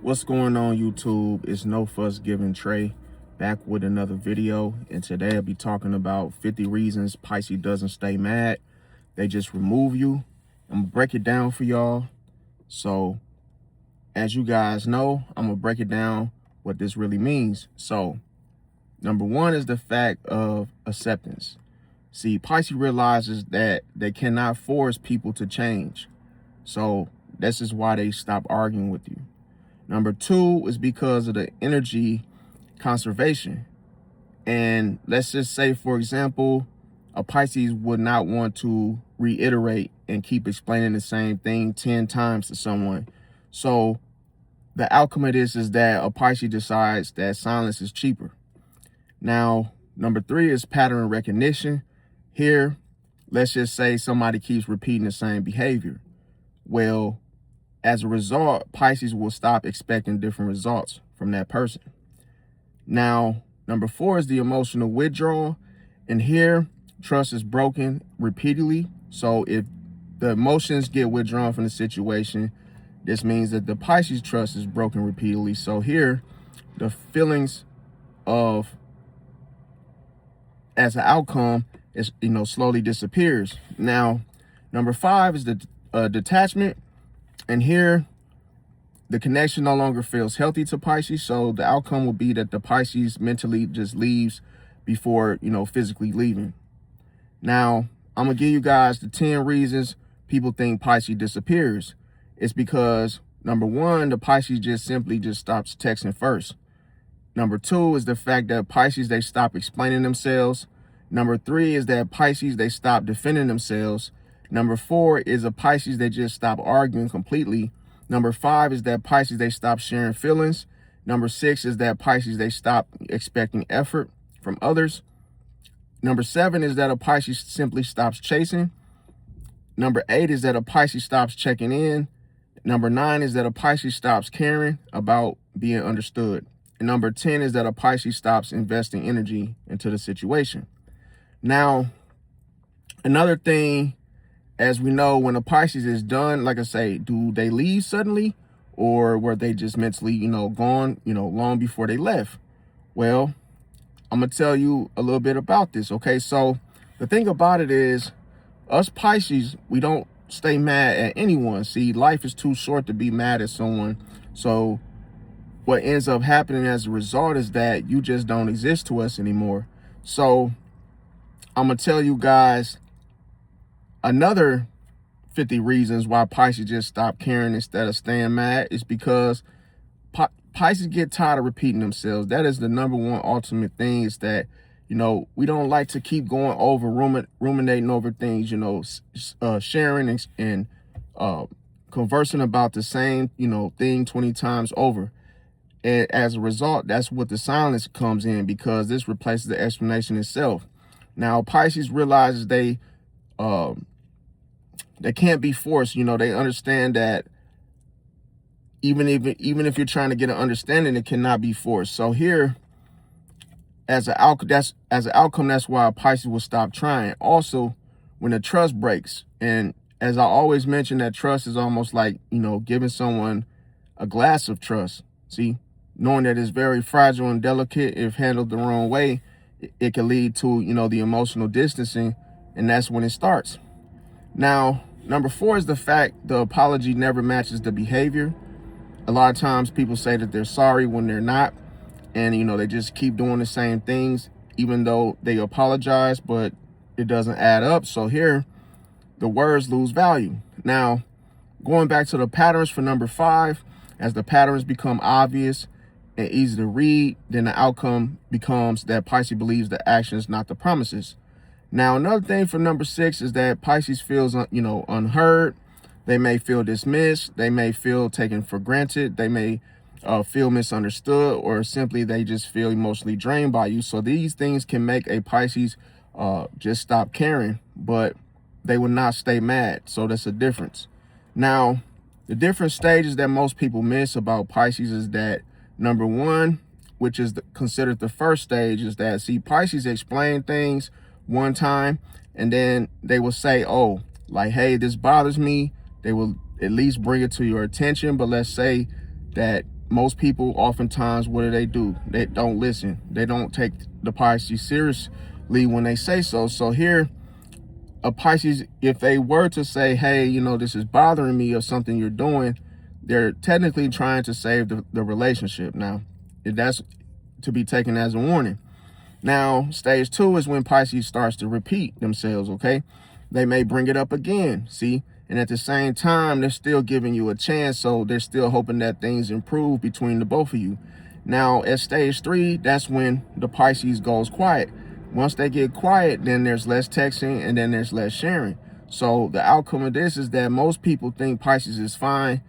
What's going on, YouTube? It's No Fuss Giving Trey back with another video, and today I'll be talking about 50 reasons Pisces doesn't stay mad. They just remove you. I'm gonna break it down for y'all. So as you guys know, I'm gonna break it down what this really means. So number one is the fact of acceptance. See, Pisces realizes that they cannot force people to change. So this is why they stop arguing with you. Number two is because of the energy conservation. And let's just say, for example, a Pisces would not want to reiterate and keep explaining the same thing 10 times to someone. So the outcome of this is that a Pisces decides that silence is cheaper. Now, number three is pattern recognition. Here, let's just say somebody keeps repeating the same behavior. Well, as a result, Pisces will stop expecting different results from that person. Now, number four is the emotional withdrawal. And here, trust is broken repeatedly. So if the emotions get withdrawn from the situation, this means that the Pisces trust is broken repeatedly. So here, the feelings of, as an outcome, is, slowly disappears. Now, number five is the detachment. And here, the connection no longer feels healthy to Pisces. So the outcome will be that the Pisces mentally just leaves before, physically leaving. Now, I'm going to give you guys the 10 reasons people think Pisces disappears. It's because, number one, the Pisces just simply stops texting first. Number two is the fact that Pisces, they stop explaining themselves. Number three is that Pisces, they stop defending themselves. Number four is a Pisces, they just stop arguing completely. Number five is that Pisces, they stop sharing feelings. Number six is that Pisces, they stop expecting effort from others. Number seven is that a Pisces simply stops chasing. Number eight is that a Pisces stops checking in. Number nine is that a Pisces stops caring about being understood. And number 10 is that a Pisces stops investing energy into the situation. Now, another thing, as we know, when a Pisces is done, like I say, do they leave suddenly, or were they just mentally, gone, long before they left? Well, I'm going to tell you a little bit about this. Okay, so the thing about it is, us Pisces, we don't stay mad at anyone. See, life is too short to be mad at someone. So what ends up happening as a result is that you just don't exist to us anymore. So I'm going to tell you guys another 50 reasons why Pisces just stop caring instead of staying mad is because Pisces get tired of repeating themselves. That is the number one ultimate thing, is that, we don't like to keep going over, ruminating over things, sharing and conversing about the same, thing 20 times over. And as a result, that's what the silence comes in, because this replaces the explanation itself. Now, Pisces realizes they can't be forced. They understand that even if you're trying to get an understanding, it cannot be forced. So here, as an outcome, that's why Pisces will stop trying. Also, when the trust breaks, and as I always mention, that trust is almost like, giving someone a glass of trust. See, knowing that it's very fragile and delicate, if handled the wrong way, it can lead to, the emotional distancing, and that's when it starts. Now, number four is the fact the apology never matches the behavior. A lot of times people say that they're sorry when they're not, and, they just keep doing the same things, even though they apologize, but it doesn't add up. So here, the words lose value. Now, going back to the patterns for number five, as the patterns become obvious and easy to read, then the outcome becomes that Pisces believes the actions, not the promises. Now, another thing for number six is that Pisces feels, unheard. They may feel dismissed. They may feel taken for granted. They may feel misunderstood, or simply they just feel emotionally drained by you. So these things can make a Pisces just stop caring, but they will not stay mad. So that's a difference. Now, the different stages that most people miss about Pisces is that number one, which is considered the first stage, is that, see, Pisces explain things one time, and then they will say, oh, like, hey, this bothers me. They will at least bring it to your attention. But let's say that most people oftentimes, what do? They don't listen. They don't take the Pisces seriously when they say so. So here, a Pisces, if they were to say, hey, this is bothering me or something you're doing, they're technically trying to save the relationship. Now, that's to be taken as a warning. Now, stage 2 is when Pisces starts to repeat themselves, okay? They may bring it up again, see? And at the same time, they're still giving you a chance, so they're still hoping that things improve between the both of you. Now, at stage 3, that's when the Pisces goes quiet. Once they get quiet, then there's less texting and then there's less sharing. So the outcome of this is that most people think Pisces is fine,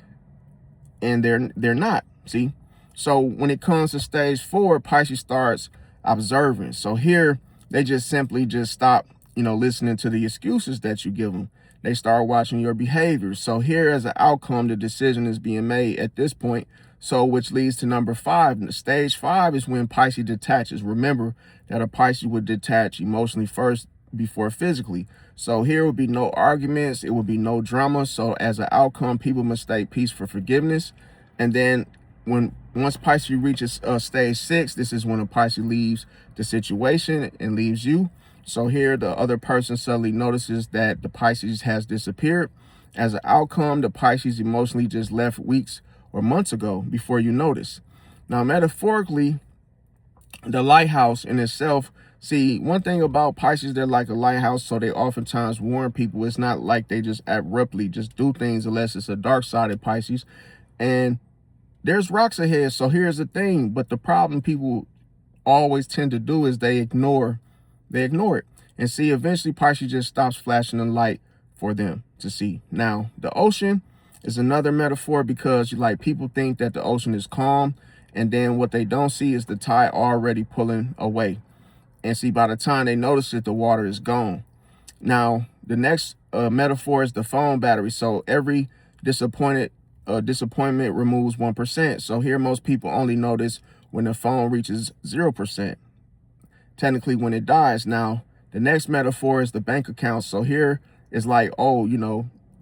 and they're not, see? So when it comes to stage 4, Pisces starts observing. So here, they just simply stop, listening to the excuses that you give them. They start watching your behavior. So here, as an outcome, the decision is being made at this point. So which leads to number 5. Stage 5 is when Pisces detaches. Remember that a Pisces would detach emotionally first before physically. So here would be no arguments. It would be no drama. So as an outcome, people mistake peace for forgiveness. And then once Pisces reaches stage 6, this is when a Pisces leaves the situation and leaves you. So here, the other person suddenly notices that the Pisces has disappeared. As an outcome, the Pisces emotionally just left weeks or months ago before you notice. Now, metaphorically, the lighthouse in itself, see, one thing about Pisces, they're like a lighthouse, so they oftentimes warn people. It's not like they just abruptly just do things unless it's a dark-sided Pisces. And there's rocks ahead. So here's the thing. But the problem people always tend to do is they ignore it. And see, eventually Pisces just stops flashing the light for them to see. Now, the ocean is another metaphor because people think that the ocean is calm, and then what they don't see is the tide already pulling away. And see, by the time they notice it, the water is gone. Now, the next metaphor is the phone battery. So every disappointment removes 1%. So here, most people only notice when the phone reaches 0%. Technically, when it dies. Now, the next metaphor is the bank account. So here is like,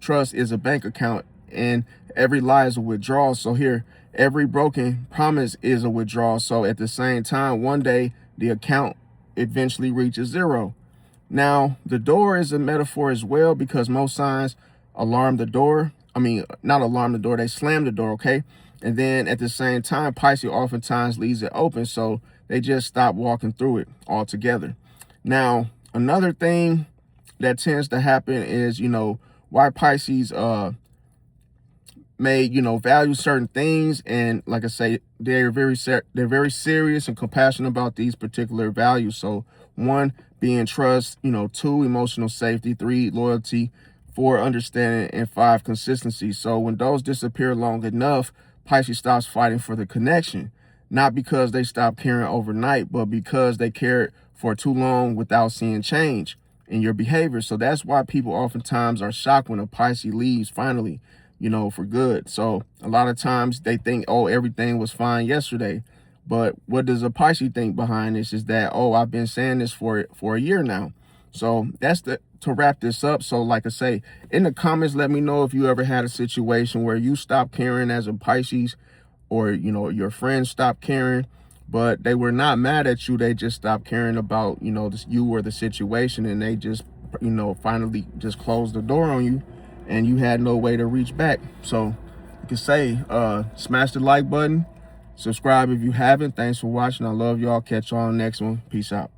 trust is a bank account, and every lie is a withdrawal. So here, every broken promise is a withdrawal. So at the same time, one day the account eventually reaches 0. Now, the door is a metaphor as well because most signs alarm the door. I mean, not alarm the door, they slam the door, okay? And then at the same time, Pisces oftentimes leaves it open, so they just stop walking through it altogether. Now, another thing that tends to happen is, why Pisces may, value certain things. And like I say, they're very serious and compassionate about these particular values. So 1, being trust, 2, emotional safety, 3, loyalty, 4, understanding, and 5, consistency. So when those disappear long enough, Pisces stops fighting for the connection, not because they stop caring overnight, but because they cared for too long without seeing change in your behavior. So that's why people oftentimes are shocked when a Pisces leaves finally, for good. So a lot of times they think, oh, everything was fine yesterday. But what does a Pisces think behind this is that, oh, I've been saying this for a year now. So that's to wrap this up. So like I say, in the comments, let me know if you ever had a situation where you stopped caring as a Pisces, or, your friends stopped caring, but they were not mad at you. They just stopped caring about, you or the situation, and they just, finally just closed the door on you, and you had no way to reach back. So you can say, smash the like button, subscribe if you haven't. Thanks for watching. I love y'all. Catch y'all on the next one. Peace out.